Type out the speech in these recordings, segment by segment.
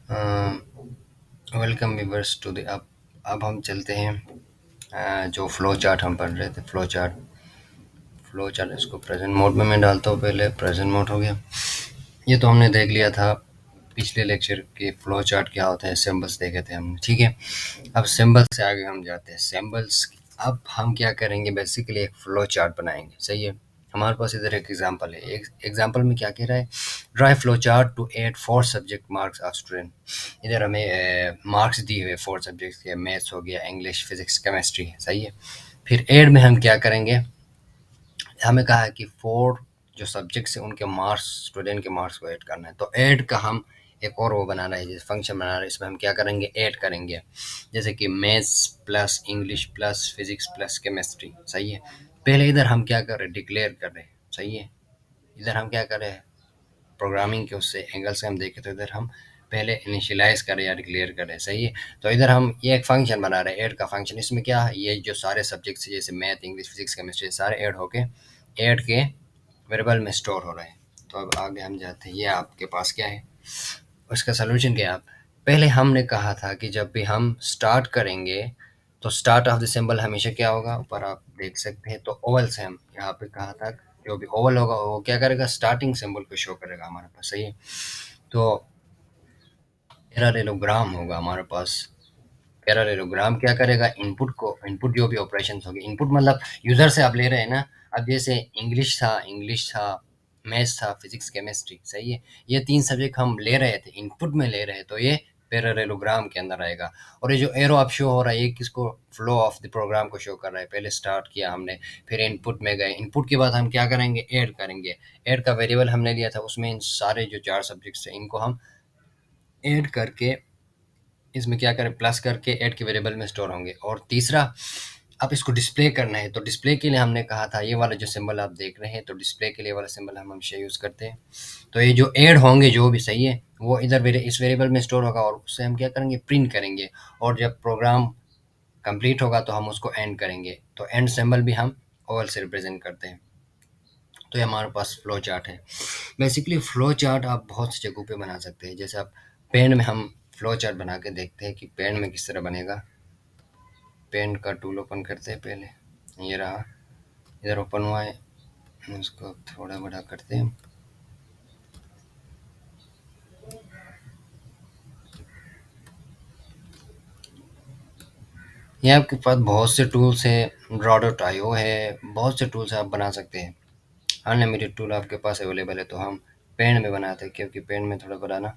Welcome viewers to the अब हम चलते हैं। जो फ्लो चार्ट हम पढ़ रहे थे, फ्लो चार्ट इसको प्रेजेंट मोड में मैं डालता हूँ। पहले प्रेजेंट मोड हो गया। ये तो हमने देख लिया था पिछले लेक्चर के, फ्लो चार्ट क्या होता है, सिंबल्स देखे थे हमने, ठीक है। अब सिंबल से आगे हम जाते हैं। सिंबल्स अब हम क्या करेंगे, बेसिकली एक फ्लो चार्ट बनाएंगे, सही है। हमारे पास इधर एक एग्जांपल है। एक एग्जांपल में क्या कह रहा है, draw flow chart to add 4 subject marks of student. इधर हमें मार्क्स दिए हुए 4 सब्जेक्ट्स के, मैथ्स हो गया, इंग्लिश, फिजिक्स, केमिस्ट्री, सही है। फिर एड में हम क्या करेंगे, हमें कहा है कि 4 जो सब्जेक्ट्स हैं उनके मार्क्स, स्टूडेंट के मार्क्स को ऐड करना है। तो ऐड का हम एक और वो बनाना है, जैसे फंक्शन बनाना है। इसमें हम क्या करेंगे, ऐड करेंगे। जैसे कि maths plus English plus physics plus chemistry, सही है। पहले इधर हम क्या कर रहे हैं, डिक्लेयर कर रहे हैं, सही है। इधर हम क्या कर रहे हैं, प्रोग्रामिंग के उससे एंगल से हम देखें तो इधर हम पहले इनिशियलाइज करें या डिक्लेयर करें, सही है। तो इधर हम ये एक फंक्शन बना रहे हैं, ऐड का फंक्शन। इसमें क्या है, ये जो सारे सब्जेक्ट्स जैसे मैथ इंग्लिश फिजिक्स केमिस्ट्री सारे ऐड होके ऐड के वेरिएबल में स्टोर हो रहे हैं। तो अब आगे हम जाते हैं, ये आपके पास क्या है, उसका सोल्यूशन क्या है। आप पहले हमने कहा था कि जब भी हम स्टार्ट करेंगे तो स्टार्ट ऑफ द सिंबल हमेशा क्या होगा, ऊपर आप देख सकते हैं। तो ओवल से हम यहाँ पे कहा था, जो भी ओवल होगा वो क्या करेगा, स्टार्टिंग सिंबल को शो करेगा हमारे पास, सही है। तो पैरेललोग्राम होगा हमारे पास। पैरेललोग्राम क्या करेगा, इनपुट को, इनपुट जो भी ऑपरेशन होगी, इनपुट मतलब यूजर से आप ले रहे हैं ना। अब जैसे इंग्लिश था, मैथ्स था, फिजिक्स केमिस्ट्री, सही है। ये 3 सब्जेक्ट हम ले रहे थे, इनपुट में ले रहे हैं, तो ये पैरेललोग्राम के अंदर आएगा। और ये जो एरो आप शो हो रहा है, ये किसको, फ्लो ऑफ द प्रोग्राम को शो कर रहा है। पहले स्टार्ट किया हमने, फिर इनपुट में गए, इनपुट के बाद हम क्या करेंगे, ऐड करेंगे। ऐड का वेरिएबल हमने लिया था, उसमें इन सारे जो 4 सब्जेक्ट्स हैं इनको हम ऐड करके, इसमें क्या करें, प्लस करके ऐड के वेरिएबल में स्टोर होंगे। और तीसरा, अब इसको डिस्प्ले करना है। तो डिस्प्ले के लिए हमने कहा था, ये वाला जो सिंबल आप देख रहे हैं, तो डिस्प्ले के लिए वाला सिंबल हम हमेशा यूज़ करते हैं। तो ये जो ऐड होंगे जो भी, सही है, वो इधर इस वेरिएबल में स्टोर होगा और उससे हम क्या करेंगे, प्रिंट करेंगे। और जब प्रोग्राम कंप्लीट होगा तो हम उसको एंड करेंगे। तो एंड सिंबल भी हम ओवल से रिप्रेजेंट करते हैं। तो ये हमारे पास फ्लो चार्ट है। बेसिकली फ्लो चार्ट आप बहुत सी जगहों पे बना सकते हैं। जैसे आप पेन में, हम फ्लो चार्ट बना के देखते हैं कि पेन में किस तरह बनेगा। पेन का टूल ओपन करते हैं पहले, ये रहा, इधर ओपन हुआ है। इसको थोड़ा बड़ा करते हैं। ये आपके पास बहुत से टूल्स है, ड्रॉ डॉट आई ओ है, बहुत से टूल्स आप बना सकते हैं। अनलिमिटेड टूल आपके पास अवेलेबल है। तो हम पेन में बनाते हैं, क्योंकि पेन में थोड़ा बनाना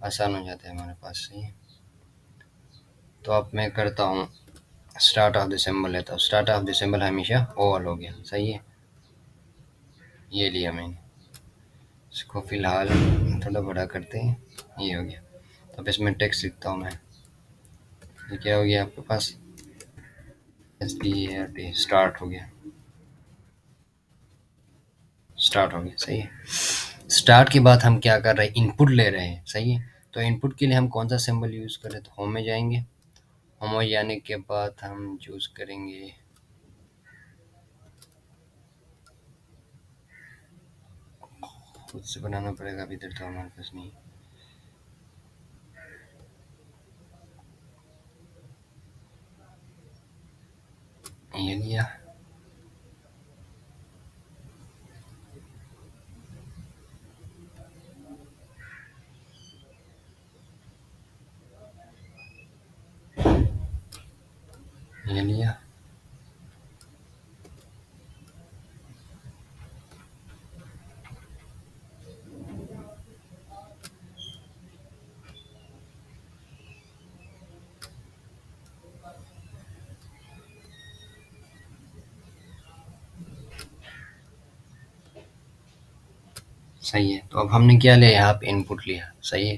आसान हो जाता है हमारे पास, सही है। तो अब मैं करता हूँ, स्टार्ट ऑफ द सिंबल लेता हूँ। स्टार्ट ऑफ द सिंबल हमेशा ओवल हो गया, सही है। ये लिया मैंने, इसको फिलहाल थोड़ा बड़ा करते हैं, ये हो गया। तो अब इसमें टेक्स्ट लिखता हूँ मैं। ये क्या हो गया आपके पास, START, स्टार्ट हो गया, स्टार्ट हो गया, सही है। स्टार्ट के बाद हम क्या कर रहे हैं, इनपुट ले रहे हैं, सही है। तो इनपुट के लिए हम कौन सा सिंबल यूज़ करें, तो होम में जाएंगे। होम में जाने के बाद हम चूज़ करेंगे, खुद से बनाना पड़ेगा, अभी इधर तो हमारे पास नहीं। ये लिया, ये लिया। सही है। तो अब हमने क्या लिया, यहाँ पे इनपुट लिया, सही है।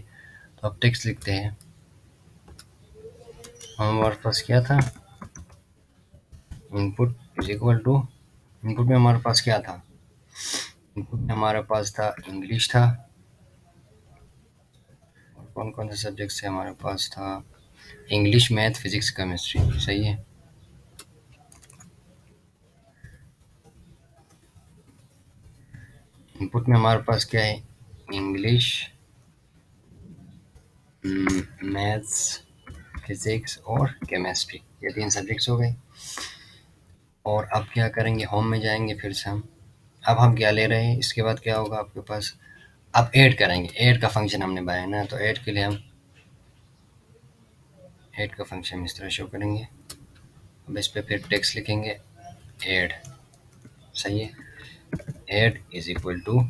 तो अब टेक्स्ट लिखते हैं। हमारे पास क्या था, input is equal to, input में हमारे पास क्या था, इनपुट में हमारे पास था इंग्लिश था। और कौन कौन से सब्जेक्ट से हमारे पास था, इंग्लिश मैथ फिजिक्स केमिस्ट्री, सही है। इनपुट में हमारे पास क्या है, इंग्लिश मैथ्स, फिजिक्स और केमिस्ट्री, ये 3 सब्जेक्ट्स हो गए। और अब क्या करेंगे, होम में जाएँगे फिर से हम। अब हम क्या ले रहे हैं, इसके बाद क्या होगा आपके पास, अब ऐड करेंगे, ऐड का फंक्शन हमने बनाया ना, तो ऐड के लिए हम ऐड का फंक्शन इस तरह शो करेंगे। अब इस पे फिर टेक्स्ट लिखेंगे ऐड, सही है। ऐड इज इक्वल टू,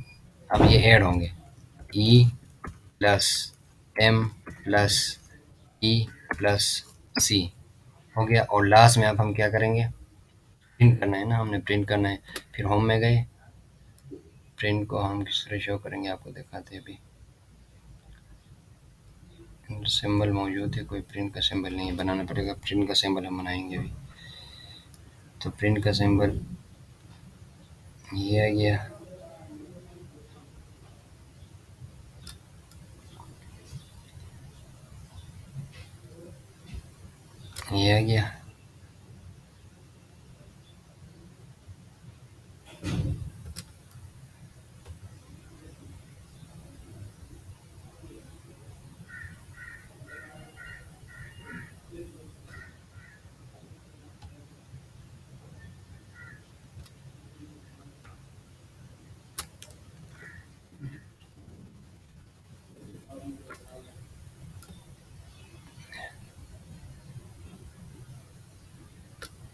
अब ये ऐड होंगे, E plus M plus E plus C हो गया। और लास्ट में अब हम क्या करेंगे, प्रिंट करना है ना, हमने प्रिंट करना है। फिर होम में गए, प्रिंट को हम किस तरह शो करेंगे आपको दिखाते हैं अभी। सिंबल मौजूद है, कोई प्रिंट का सिंबल नहीं है, बनाना पड़ेगा। प्रिंट का सिंबल हम बनाएंगे अभी। तो प्रिंट का सिंबल ये आ गया, ये आ गया।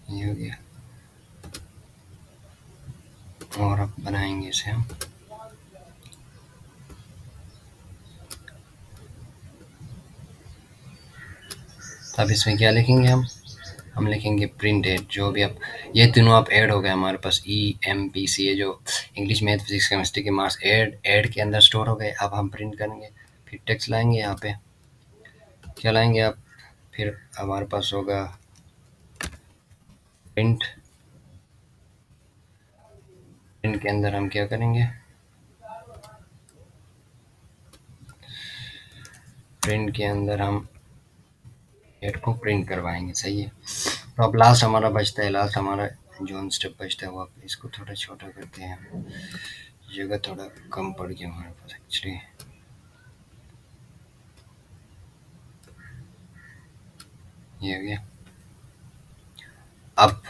ये हो गया। और अब बनाएंगे इसे हम। अब इसमें क्या लिखेंगे हम लिखेंगे प्रिंट ऐड, जो भी आप, ये तीनों आप ऐड हो गए हमारे पास, ई एम पी सी, ये जो इंग्लिश मैथ फिजिक्स केमिस्ट्री के मार्क्स ऐड के अंदर स्टोर हो गए। अब हम प्रिंट करेंगे, फिर टेक्स्ट लाएंगे, यहाँ पे क्या लाएंगे आप, फिर हमारे पास होगा प्रिंट। प्रिंट के अंदर हम क्या करेंगे, प्रिंट के अंदर हम ऐड को प्रिंट करवाएंगे, सही है। तो अब लास्ट हमारा बचता है, लास्ट हमारा जो स्टेप बचता है वो, आप इसको थोड़ा छोटा करते हैं, जगह थोड़ा कम पड़ गया हमारे पास एक्चुअली। ये हो गया। अब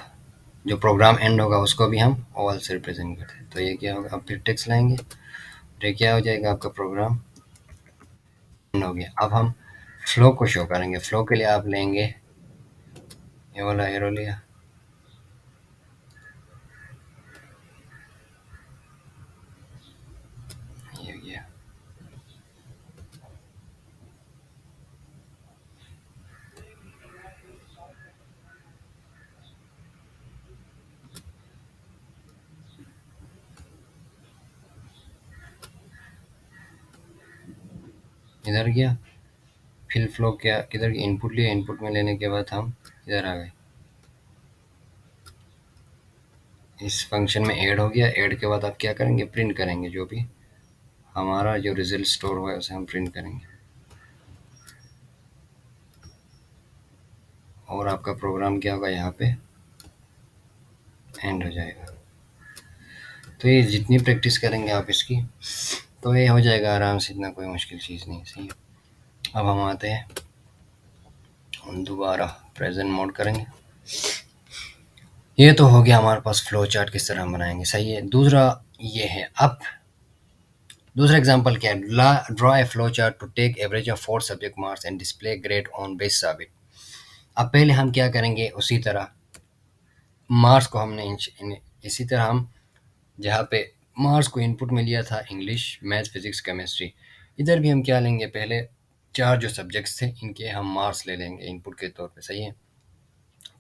जो प्रोग्राम एंड होगा उसको भी हम ओवल से रिप्रेजेंट करते हैं, तो ये क्या होगा, अब फिर टेक्स्ट लाएंगे, तो ये क्या हो जाएगा, आपका प्रोग्राम एंड हो गया। अब हम फ्लो को शो करेंगे। फ्लो के लिए आप लेंगे ये वाला एरो लिया, ये हो गया। इधर गया, फिर फ्लो क्या, किधर इनपुट लिया, इनपुट में लेने के बाद हम इधर आ गए, इस फंक्शन में ऐड हो गया। ऐड के बाद आप क्या करेंगे, प्रिंट करेंगे, जो भी हमारा जो रिजल्ट स्टोर हुआ है उसे हम प्रिंट करेंगे, और आपका प्रोग्राम क्या होगा, यहाँ पे एंड हो जाएगा। तो ये जितनी प्रैक्टिस करेंगे आप इसकी, तो ये हो जाएगा आराम से, इतना कोई मुश्किल चीज़ नहीं, सही है। अब हम आते हैं, हम दोबारा प्रेजेंट मोड करेंगे। ये तो हो गया हमारे पास फ्लो चार्ट किस तरह हम बनाएंगे, सही है। दूसरा ये है, अब दूसरा एग्जांपल क्या है, draw a flow chart to take average of 4 subject marks and display grade on base of it. अब पहले हम क्या करेंगे, उसी तरह मार्क्स को हमने इसी तरह हम, जहाँ पे मार्क्स को इनपुट में लिया था इंग्लिश, मैथ, फिजिक्स, केमिस्ट्री, इधर भी हम क्या लेंगे, पहले 4 जो सब्जेक्ट्स थे इनके हम मार्क्स ले लेंगे इनपुट के तौर पे, सही है।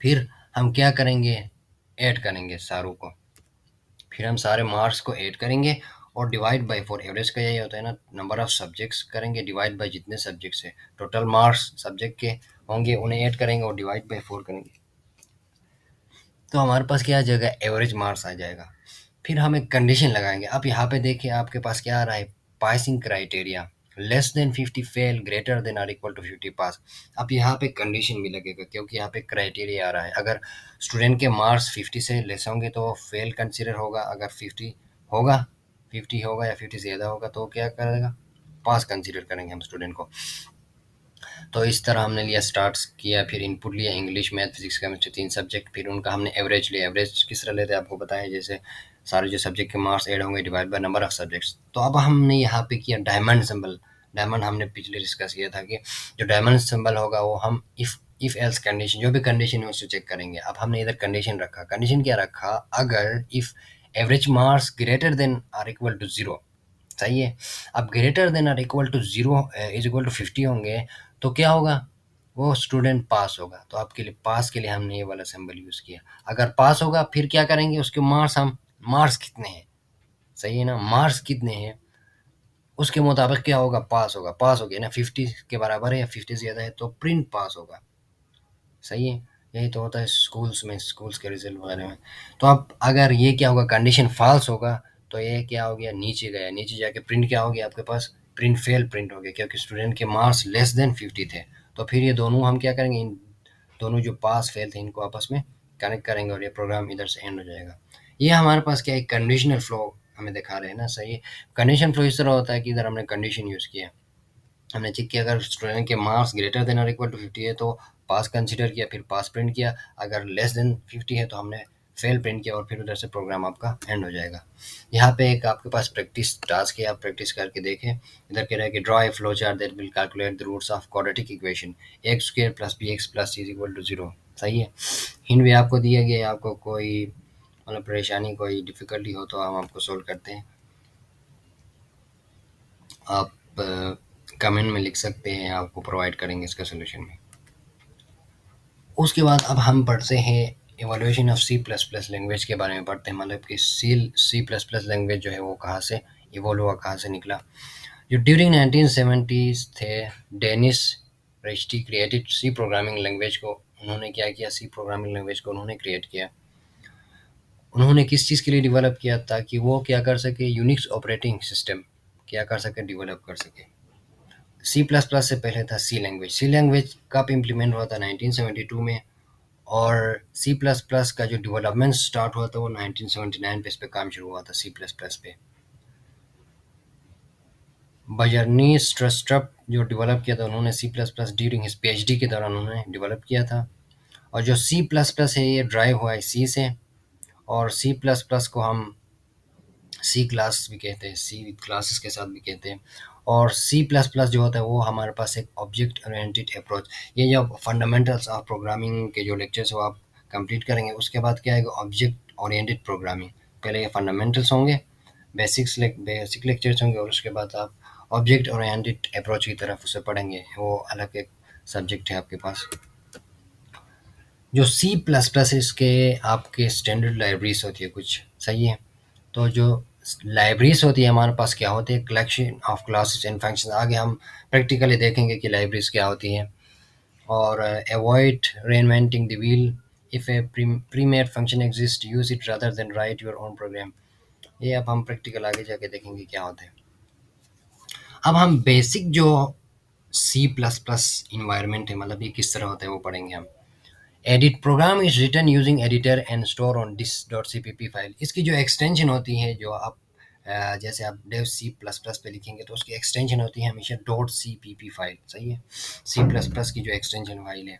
फिर हम क्या करेंगे, ऐड करेंगे सारों को, फिर हम सारे मार्क्स को ऐड करेंगे और डिवाइड बाय 4, एवरेज का यही होता है ना, नंबर ऑफ सब्जेक्ट्स करेंगे डिवाइड बाय जितने सब्जेक्ट्स है, टोटल मार्क्स सब्जेक्ट के होंगे उन्हें ऐड करेंगे और डिवाइड बाय 4 करेंगे, तो हमारे पास क्या आ जाएगा, एवरेज मार्क्स आ जाएगा। फिर हम एक कंडीशन लगाएंगे। अब यहाँ पे देखिए आपके पास क्या आ रहा है, passing criteria, less than 50 fail, greater than और इक्वल टू 50 पास। अब यहाँ पे कंडीशन भी लगेगा, क्योंकि यहाँ पे क्राइटेरिया आ रहा है। अगर स्टूडेंट के मार्क्स 50 से लेस होंगे तो वो फेल कंसिडर होगा, अगर 50 होगा, 50 होगा या 50 से ज़्यादा होगा तो क्या करेगा, पास कंसिडर करेंगे हम स्टूडेंट को। तो इस तरह हमने लिया, स्टार्ट किया, फिर इनपुट लिया, English, math, physics, chemistry 3 subject, फिर उनका हमने एवरेज लिया। एवरेज किस तरह लेते हैं आपको बताया, जैसे सारे जो सब्जेक्ट के मार्क्स ऐड होंगे divide by number of subjects. तो अब हमने यहाँ पे किया डायमंड सिंबल। डायमंड हमने पिछले डिस्कस किया था कि जो डायमंड सिंबल होगा वो हम इफ एल्स कंडीशन, जो भी कंडीशन है उससे चेक करेंगे। अब हमने इधर कंडीशन रखा, कंडीशन क्या रखा, अगर if average marks greater than or equal to zero, सही है। अब greater than or equal to zero is equal to 50 होंगे तो क्या होगा, वो स्टूडेंट पास होगा। तो आपके लिए पास के लिए हमने ये वाला सिंबल यूज किया। अगर पास होगा फिर क्या करेंगे, उसके मार्क्स, हम मार्क्स कितने हैं, सही है ना, मार्क्स कितने हैं उसके मुताबिक क्या होगा, पास होगा। पास हो गया ना, 50 के बराबर है या 50 से ज़्यादा है तो प्रिंट पास होगा, सही है। यही तो होता है स्कूल्स में, स्कूल्स के रिजल्ट वगैरह में। तो अब अगर ये क्या होगा, कंडीशन फॉल्स होगा तो ये क्या हो गया, नीचे गया, नीचे जाके प्रिंट क्या हो गया आपके पास, प्रिंट फेल प्रिंट हो गया, क्योंकि स्टूडेंट के मार्क्स लेस देन 50 थे। तो फिर ये दोनों हम क्या करेंगे, इन दोनों जो पास फेल थे इनको आपस में कनेक्ट करेंगे और ये प्रोग्राम इधर से एंड हो जाएगा। ये हमारे पास क्या है, कंडीशनल फ्लो हमें दिखा रहे हैं ना, सही है। कंडीशन फ्लो इस तरह होता है कि इधर हमने कंडीशन यूज़ किया, हमने चेक किया अगर स्टूडेंट के मार्क्स ग्रेटर देन और इक्वल टू 50 है तो पास कंसीडर किया, फिर पास प्रिंट किया। अगर लेस देन 50 है तो हमने फेल प्रिंट किया और फिर उधर से प्रोग्राम आपका एंड हो जाएगा। यहाँ पे एक आपके पास प्रैक्टिस टास्क है, आप प्रैक्टिस करके देखें। इधर कह रहा है कि draw a flow chart that will calculate the roots of quadratic equation x square plus b x plus c is equal to zero, सही है। हिंट भी आपको दिया गया है, आपको कोई मतलब परेशानी, कोई डिफिकल्टी हो तो हम आपको सोल्व करते हैं। आप कमेंट में लिख सकते हैं, आपको प्रोवाइड करेंगे इसका सोल्यूशन भी। उसके बाद अब हम पढ़ते हैं evolution of C plus plus language के बारे में पढ़ते हैं, मतलब कि सी प्लस प्लस लैंग्वेज जो है वो कहाँ से इवोल्व हुआ, कहाँ से निकला। जो ड्यूरिंग 1970s थे, Dennis Ritchie created C programming language को। उन्होंने क्या किया, सी प्रोग्रामिंग लैंग्वेज को उन्होंने क्रिएट किया। उन्होंने किस चीज़ के लिए डेवलप किया, ताकि वो क्या कर सके, यूनिक्स ऑपरेटिंग सिस्टम क्या कर सके, डेवलप कर सके। सी प्लस प्लस से पहले था सी लैंग्वेज। सी लैंग्वेज कब इम्प्लीमेंट हुआ था, 1972 में। और सी प्लस प्लस का जो डेवलपमेंट स्टार्ट हुआ था वो 1979 पे, इस पे काम शुरू हुआ था सी प्लस प्लस पे। बजरनी स्ट्रस्ट्रप जो डेवलप किया था उन्होंने C plus plus during his PhD के दौरान उन्होंने डेवलप किया था। और जो सी प्लस प्लस है ये ड्राइव हुआ है सी से। और सी प्लस प्लस को हम सी क्लास भी कहते हैं, सी क्लासेस के साथ भी कहते हैं। और सी प्लस प्लस जो होता है वो हमारे पास एक ऑब्जेक्ट ओरिएंटेड अप्रोच, ये जो फंडामेंटल्स ऑफ प्रोग्रामिंग के जो लेक्चर्स वो आप कंप्लीट करेंगे, उसके बाद क्या आएगा, ऑब्जेक्ट ओरिएंटेड प्रोग्रामिंग। पहले ये फंडामेंटल्स होंगे, बेसिक लेक्चर्स होंगे, और उसके बाद आप ऑब्जेक्ट ओरिएंटेड अप्रोच की तरफ उसे पढ़ेंगे, वो अलग एक सब्जेक्ट है आपके पास। जो सी प्लस प्लस है इसके आपके स्टैंडर्ड लाइब्रेरीज होती है कुछ, सही है। तो जो लाइब्रेरीज होती है हमारे पास क्या होती है, collection of classes and function. आगे हम प्रैक्टिकली देखेंगे कि लाइब्रेरीज क्या होती हैं। और avoid reinventing the wheel, if a pre-made function exists use it rather than write your own program। ये अब हम प्रैक्टिकल आगे जाके देखेंगे क्या होता है। अब हम बेसिक जो सी प्लस प्लस इन्वायरमेंट है, मतलब ये किस तरह होता है वो पढ़ेंगे हम। Edit program is written using editor and store on this dot C P P file. इसकी जो एक्सटेंशन होती है, जो आप जैसे आप डेव सी प्लस प्लस पे लिखेंगे तो उसकी एक्सटेंशन होती है हमेशा dot C P P file, सही है। सी प्लस प्लस की जो एक्सटेंशन फाइल है।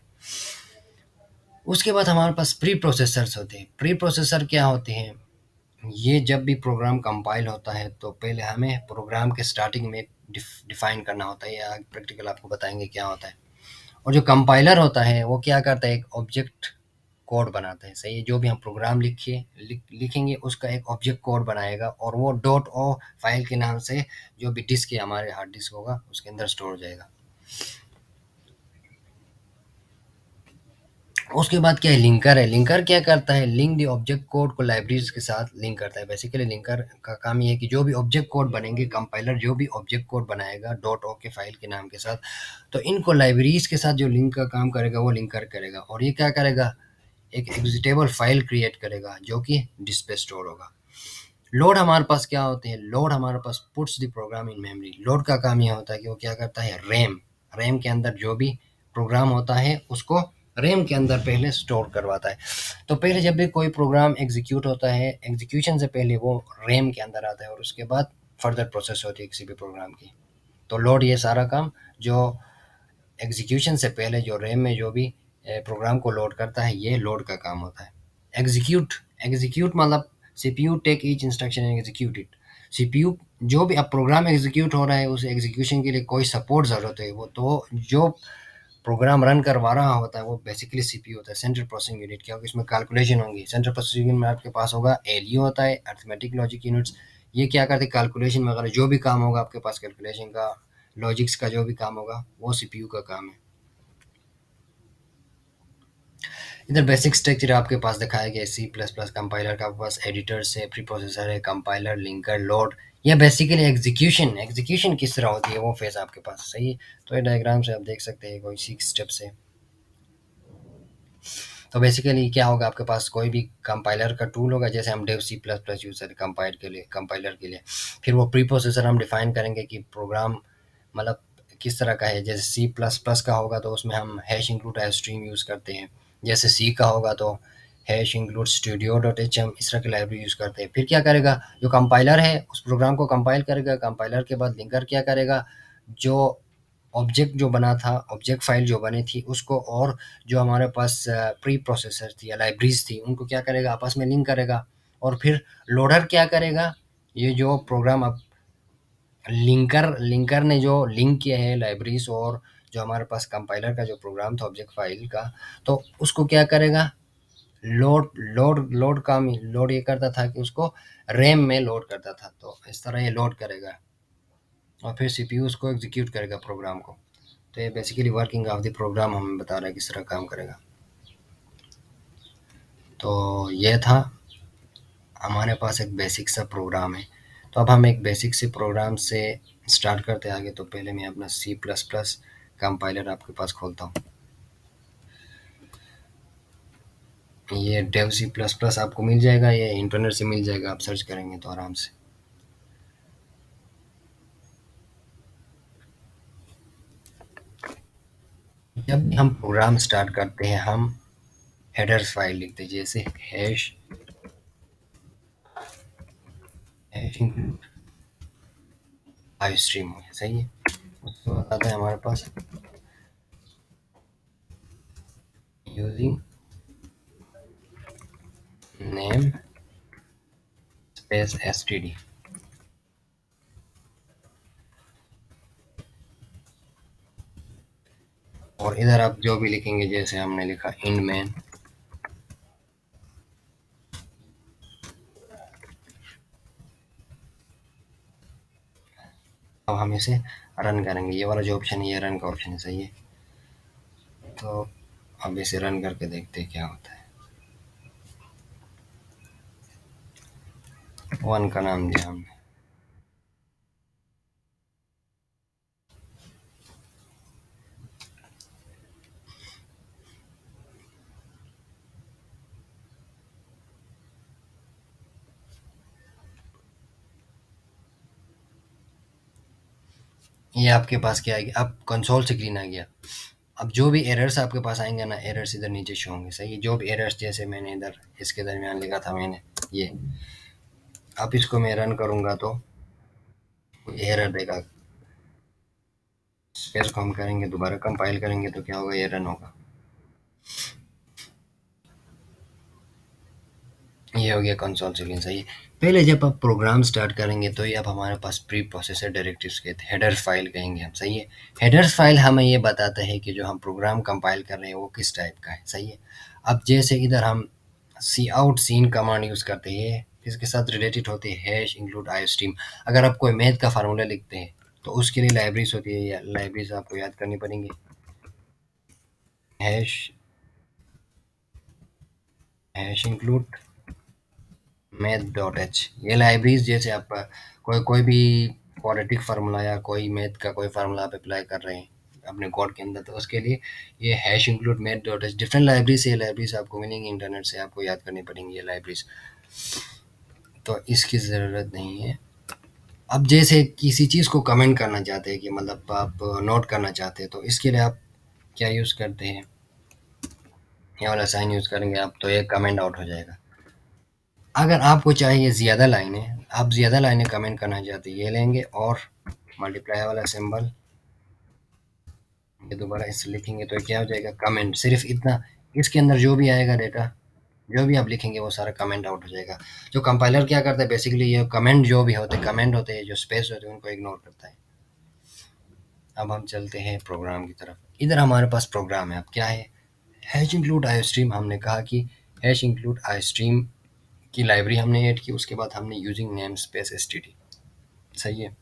उसके बाद हमारे पास प्री प्रोसेसर्स होते हैं। प्री प्रोसेसर क्या होते हैं, ये जब भी प्रोग्राम कंपाइल होता है तो पहले हमें प्रोग्राम के स्टार्टिंग में डिफाइन करना होता है, या प्रैक्टिकल आपको बताएंगे क्या होता है। और जो कंपाइलर होता है वो क्या करता है, एक ऑब्जेक्ट कोड बनाता है, सही है। जो भी हम प्रोग्राम लिखेंगे उसका एक ऑब्जेक्ट कोड बनाएगा और वो डॉट ओ फाइल के नाम से जो भी डिस्क है हमारे हार्ड डिस्क होगा उसके अंदर स्टोर हो जाएगा। उसके बाद क्या है, लिंकर है। लिंकर क्या करता है, लिंक द ऑब्जेक्ट कोड को लाइब्रेरीज के साथ लिंक करता है। बेसिकली लिंकर का काम ये है कि जो भी ऑब्जेक्ट कोड बनेंगे, कंपाइलर जो भी ऑब्जेक्ट कोड बनाएगा डॉट ओ के फाइल के नाम के साथ, तो इनको लाइब्रेरीज के साथ जो लिंक का काम करेगा वो लिंकर करेगा। और ये क्या करेगा, एक एग्जीक्यूटेबल फाइल क्रिएट करेगा जो कि डिस्क पे स्टोर होगा। लोड हमारे पास क्या होते हैं, लोड हमारे पास puts the program in memory. Load का काम यह होता है कि वो क्या करता है, रैम रैम के अंदर जो भी प्रोग्राम होता है उसको रैम के अंदर पहले स्टोर करवाता है। तो पहले जब भी कोई प्रोग्राम एग्जीक्यूट होता है, एग्जीक्यूशन से पहले वो रैम के अंदर आता है और उसके बाद फर्दर प्रोसेस होती है किसी भी प्रोग्राम की। तो लोड ये सारा काम जो एग्जीक्यूशन से पहले जो रैम में जो भी प्रोग्राम को लोड करता है, ये लोड का काम होता है। एग्जीक्यूट, एग्जीक्यूट मतलब CPU take each instruction and execute it. CPU जो भी अब प्रोग्राम एग्जीक्यूट हो रहा है, उस एग्जीक्यूशन के लिए कोई सपोर्ट ज़रूरत है, वो तो जो प्रोग्राम रन करवा रहा होता है वो बेसिकली सीपीयू होता है, सेंट्रल प्रोसेसिंग यूनिट, क्योंकि इसमें कैलकुलेशन होंगी। सेंट्रल प्रोसेसिंग यूनिट में आपके पास होगा एलयू होता है, अर्थमेटिक लॉजिक यूनिट्स। ये क्या करते हैं, कैलकुलेशन वगैरह जो भी काम होगा आपके पास, कैलकुलेशन का, लॉजिक्स का जो भी काम होगा, वो सीपीयू का काम है। इधर बेसिक स्ट्रक्चर आपके पास दिखाया गया है। सी प्लस प्लस कंपाइलर का आपके पास एडिटर्स है, प्री प्रोसेसर है, कंपाइलर, लिंकर, लोड। यह बेसिकली एग्जीक्यूशन, एग्जीक्यूशन किस तरह होती है वो फेस आपके पास, सही है। तो ये डायग्राम से आप देख सकते हैं, कोई 6 स्टेप्स है। तो बेसिकली क्या होगा, आपके पास कोई भी कंपाइलर का टूल होगा, जैसे हम Dev C plus plus use करें कंपाइल के लिए, कंपाइलर के लिए। फिर वो प्री प्रोसेसर हम डिफाइन करेंगे कि प्रोग्राम मतलब किस तरह का है। जैसे सी प्लस प्लस का होगा तो उसमें हम हैश इंक्लूड स्ट्रीम यूज़ करते हैं। जैसे सी का होगा तो hash include studio dot h m, इस तरह की लाइब्रेरी यूज़ करते हैं। फिर क्या करेगा, जो कंपाइलर है उस प्रोग्राम को कंपाइल करेगा। कंपाइलर के बाद लिंकर क्या करेगा, जो ऑब्जेक्ट जो बना था, ऑब्जेक्ट फाइल जो बनी थी उसको, और जो हमारे पास प्री प्रोसेसर थी या लाइब्रेरीज थी, उनको क्या करेगा, आपस में लिंक करेगा। और फिर लोडर क्या करेगा, ये जो प्रोग्राम अब लिंकर लिंकर ने जो लिंक किया है लाइब्रेरीज और जो हमारे पास कंपाइलर का जो प्रोग्राम था ऑब्जेक्ट फाइल का, तो उसको क्या करेगा, लोड लोड लोड काम, लोड ये करता था कि उसको रैम में लोड करता था। तो इस तरह ये लोड करेगा और फिर सीपीयू उसको एग्जीक्यूट करेगा प्रोग्राम को। तो ये basically working of the program हमें बता रहा है किस तरह काम करेगा। तो ये था, हमारे पास एक बेसिक सा प्रोग्राम है। तो अब हम एक बेसिक से प्रोग्राम से स्टार्ट करते हैं आगे। तो पहले मैं अपना सी प्लस प्लस कंपाइलर आपके पास खोलता हूँ। ये डेव सी प्लस प्लस आपको मिल जाएगा, ये इंटरनेट से मिल जाएगा, आप सर्च करेंगे तो आराम से। जब भी हम प्रोग्राम स्टार्ट करते हैं, हम हेडर्स फाइल लिखते हैं, जैसे हैश हैश आई स्ट्रीम हो गया, सही है। उसके बाद आता है हमारे पास यूजिंग नेम स्पेस एसटीडी। और इधर आप जो भी लिखेंगे, जैसे हमने लिखा इंड मैन, अब हम इसे रन करेंगे। ये वाला जो ऑप्शन है, ये रन का ऑप्शन है, सही है। तो अब इसे रन करके देखते हैं क्या होता है। वन का नाम दिया हमने। ये आपके पास क्या आएगी, अब कंसोल स्क्रीन आ गया। अब जो भी एरर्स आपके पास आएंगे ना, एरर्स इधर नीचे शो होंगे, सही है। जो भी एरर्स, जैसे मैंने इधर इसके दरमियान लिखा था मैंने ये, अब इसको मैं रन करूंगा तो एरर देगा। स्पेस को हम करेंगे, दोबारा कंपाइल करेंगे तो क्या होगा, ये रन होगा। ये हो गया कंसोल स्क्रीन, सही है। पहले जब आप प्रोग्राम स्टार्ट करेंगे तो ये अब हमारे पास प्री प्रोसेसर डायरेक्टिव्स के हेडर फाइल कहेंगे हम, सही है। हेडर्स फाइल हमें ये बताता है कि जो हम प्रोग्राम कंपाइल कर रहे हैं वो किस टाइप का है, सही है। अब जैसे इधर हम सी आउट सीन कमांड यूज़ करते हैं, किसके साथ रिलेटेड होती है, हैश इंक्लूड आई स्ट्रीम। अगर आप कोई मैथ का फार्मूला लिखते हैं तो उसके लिए लाइब्रेरीज होती है, या लाइब्रेरीज आपको याद करनी पड़ेंगी। Hash hash include math dot H, ये लाइब्रेरीज, जैसे आप कोई कोई भी क्वाड्रेटिक फार्मूला या कोई मैथ का कोई फार्मूला आप अप्लाई कर रहे हैं अपने कोड के अंदर, तो उसके लिए ये hash include math dot H, different library से लाइब्रेरीज आपको मिलेंगी, इंटरनेट से आपको याद करनी पड़ेंगी ये लाइब्रेरीज। तो इसकी ज़रूरत नहीं है। अब जैसे किसी चीज़ को कमेंट करना चाहते हैं, कि मतलब आप नोट करना चाहते हैं, तो इसके लिए आप क्या यूज़ करते हैं, ये वाला साइन यूज़ करेंगे आप, तो ये कमेंट आउट हो जाएगा। अगर आपको चाहिए ज़्यादा लाइनें, आप ज़्यादा लाइनें कमेंट करना चाहते हैं, ये लेंगे और मल्टीप्लाई वाला सिंबल ये दोबारा इससे लिखेंगे तो क्या हो जाएगा, कमेंट, सिर्फ इतना। इसके अंदर जो भी आएगा डेटा, जो भी आप लिखेंगे वो सारा कमेंट आउट हो जाएगा। जो कंपाइलर क्या करता है बेसिकली, ये कमेंट जो भी होते हैं, कमेंट होते हैं, जो स्पेस होते हैं, उनको इग्नोर करता है। अब हम चलते हैं प्रोग्राम की तरफ। इधर हमारे पास प्रोग्राम है। अब क्या है, हैश इंक्लूड आई स्ट्रीम। हमने कहा कि हैश इंक्लूड आई स्ट्रीम की लाइब्रेरी हमने ऐड की, उसके बाद हमने using name space S T D. सही है।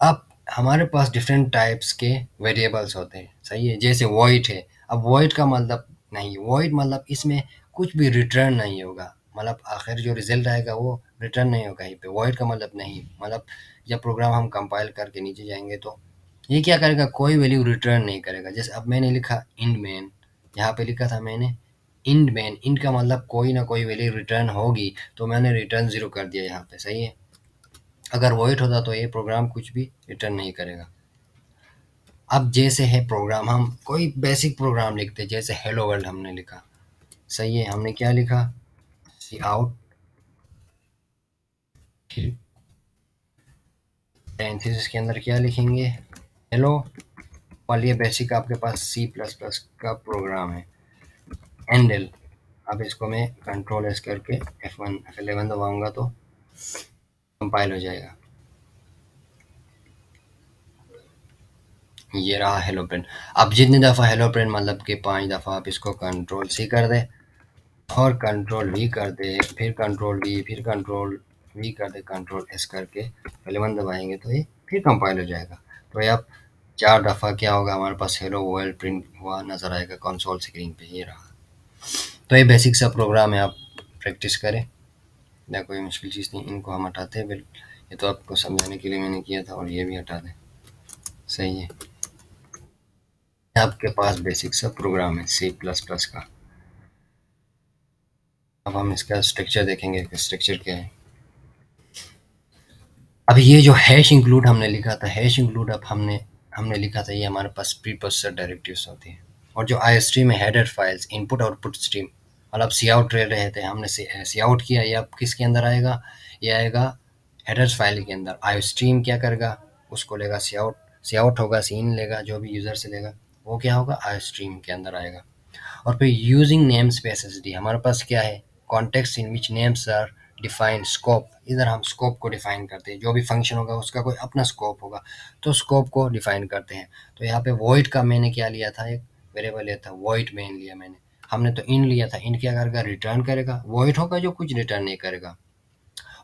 अब हमारे पास डिफरेंट टाइप्स के वेरिएबल्स होते हैं। सही है, जैसे वॉइड है। अब वॉइड का मतलब नहीं, वॉइड मतलब इसमें कुछ भी रिटर्न नहीं होगा, मतलब आखिर जो रिजल्ट आएगा वो रिटर्न नहीं होगा कहीं पे। वॉइड का मतलब नहीं, मतलब जब प्रोग्राम हम कंपाइल करके नीचे जाएंगे तो ये क्या करेगा, कोई वैल्यू रिटर्न नहीं करेगा। जैसे अब मैंने लिखा इंड मेन, यहाँ पे लिखा था मैंने इंड मेन। इंड का मतलब कोई ना कोई वैल्यू रिटर्न होगी, तो मैंने रिटर्न जीरो कर दिया यहाँ पे। सही है। अगर वॉइड होता तो ये प्रोग्राम कुछ भी रिटर्न नहीं करेगा। अब जैसे है प्रोग्राम, हम कोई बेसिक प्रोग्राम लिखते हैं, जैसे हेलो वर्ल्ड हमने लिखा। सही है, हमने क्या लिखा, सी आउट, पैरेंथेसिस के अंदर क्या लिखेंगे, हेलो। और ये बेसिक आपके पास सी प्लस प्लस का प्रोग्राम है, एंडल। अब इसको मैं कंट्रोल एस करके F11 दबाऊंगा तो कंपाइल हो जाएगा। ये रहा हेलो प्रिंट। अब जितनी दफ़ा हेलो प्रिंट मतलब कि 5 दफ़ा आप इसको कंट्रोल सी कर दे और कंट्रोल वी कर दे, फिर कंट्रोल वी, फिर कंट्रोल वी कर दे, कंट्रोल एस करके 11 दबाएंगे तो ये फिर कंपाइल हो जाएगा। तो ये अब 4 दफ़ा क्या होगा, हमारे पास हेलो वर्ल्ड प्रिंट हुआ नज़र आएगा कंसोल स्क्रीन पे। ये रहा। तो ये बेसिक सा प्रोग्राम है, आप प्रैक्टिस करें या कोई मुश्किल चीज़ नहीं। इनको हम हटाते हैं बिल्कुल, ये तो आपको समझाने के लिए मैंने किया था, और ये भी हटा दें। सही है। आपके पास बेसिक सा प्रोग्राम है सी प्लस प्लस का। अब हम इसका स्ट्रक्चर देखेंगे कि स्ट्रक्चर क्या है। अब ये जो हैश इंक्लूड हमने लिखा था, हैश इंक्लूड अब हमने हमने लिखा था, ये हमारे पास प्री प्रोसेसर डायरेक्टिव्स होती हैं। और जो आई स्ट्रीम है, header files, input output stream, मतलब सी आउट रह रहे थे, हमने सी आउट किया, ये अब किसके अंदर आएगा, ये आएगा हेडर्स फाइल के अंदर। आई स्ट्रीम क्या करेगा, उसको लेगा सी आउट, सी आउट होगा, सीन लेगा, जो भी यूज़र से लेगा वो क्या होगा, आई स्ट्रीम के अंदर आएगा। और फिर यूजिंग नेम स्पेस डी, हमारे पास क्या है, context in which names are defined scope. इधर हम स्कोप को डिफाइन करते हैं, जो भी फंक्शन होगा उसका कोई अपना स्कोप होगा, तो स्कोप को डिफाइन करते हैं। तो यहाँ पे वॉइड का मैंने क्या लिया था, एक वेरिएबल लिया था, वॉइड मेन लिया मैंने। हमने तो इन लिया था, इन क्या करेगा, रिटर्न करेगा। वॉइड होगा जो कुछ रिटर्न नहीं करेगा।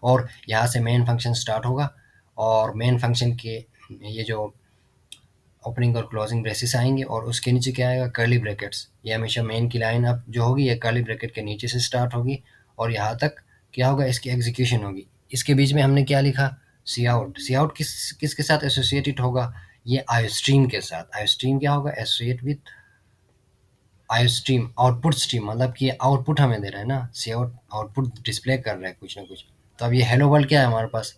और यहाँ से मेन फंक्शन स्टार्ट होगा, और मेन फंक्शन के ये जो ओपनिंग और क्लोजिंग ब्रेसेस आएंगे, और उसके नीचे क्या आएगा, कर्ली ब्रैकेट्स। ये हमेशा मेन की लाइन अप जो होगी ये कर्ली ब्रैकेट के नीचे से स्टार्ट होगी, और यहाँ तक क्या होगा, इसकी एग्जीक्यूशन होगी। इसके बीच में हमने क्या लिखा, सी आउट। सी आउट किसके साथ एसोसिएटेड होगा, ये आई स्ट्रीम के साथ। आई स्ट्रीम क्या होगा, associate with I stream. Output stream मतलब कि ये आउटपुट हमें दे रहा है ना, सी आउट आउटपुट डिस्प्ले कर रहा है कुछ ना कुछ। तो अब ये हेलो वर्ल्ड क्या है हमारे पास,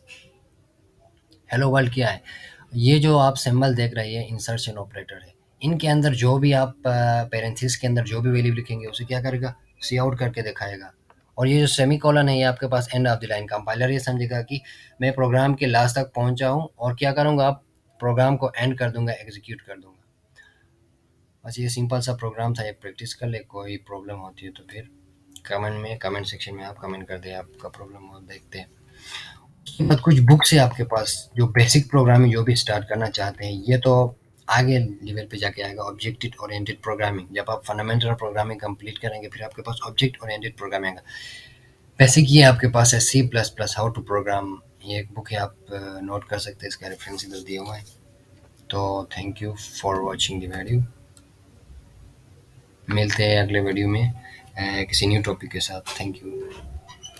हेलो वर्ल्ड क्या है, ये जो आप सिंबल देख रहे हैं इंसर्शन ऑपरेटर है। इनके अंदर जो भी आप पेरेंथीज के अंदर जो भी वैल्यू लिखेंगे उसे क्या करेगा, सी आउट करके दिखाएगा। और ये जो सेमी कॉलन है ये आपके पास end of the line. Compiler ये समझेगा कि मैं प्रोग्राम के लास्ट तक पहुंचा हूं, और क्या करूंगा, आप प्रोग्राम को एंड कर दूंगा, एग्जीक्यूट कर दूंगा। बस ये सिंपल सा प्रोग्राम था, एक प्रैक्टिस कर ले। कोई प्रॉब्लम होती है तो फिर कमेंट सेक्शन में आप कमेंट कर दें, आपका प्रॉब्लम हो देखते हैं। उसके बाद कुछ बुक्स है आपके पास, जो बेसिक प्रोग्रामिंग जो भी स्टार्ट करना चाहते हैं, ये तो आगे लेवल पे जाके आएगा, ऑब्जेक्ट ओरिएंटेड प्रोग्रामिंग। जब आप फंडामेंटल प्रोग्रामिंग कंप्लीट करेंगे फिर आपके पास ऑब्जेक्ट ओरिएंटेड प्रोग्रामिंग आएगा। बेसिक ये आपके पास है C plus plus how to program, ये एक बुक है, आप नोट कर सकते हैं, इसका रेफरेंस इधर दिया हुआ है। तो thank you for watching the video. मिलते हैं अगले वीडियो में किसी न्यू टॉपिक के साथ। Thank you.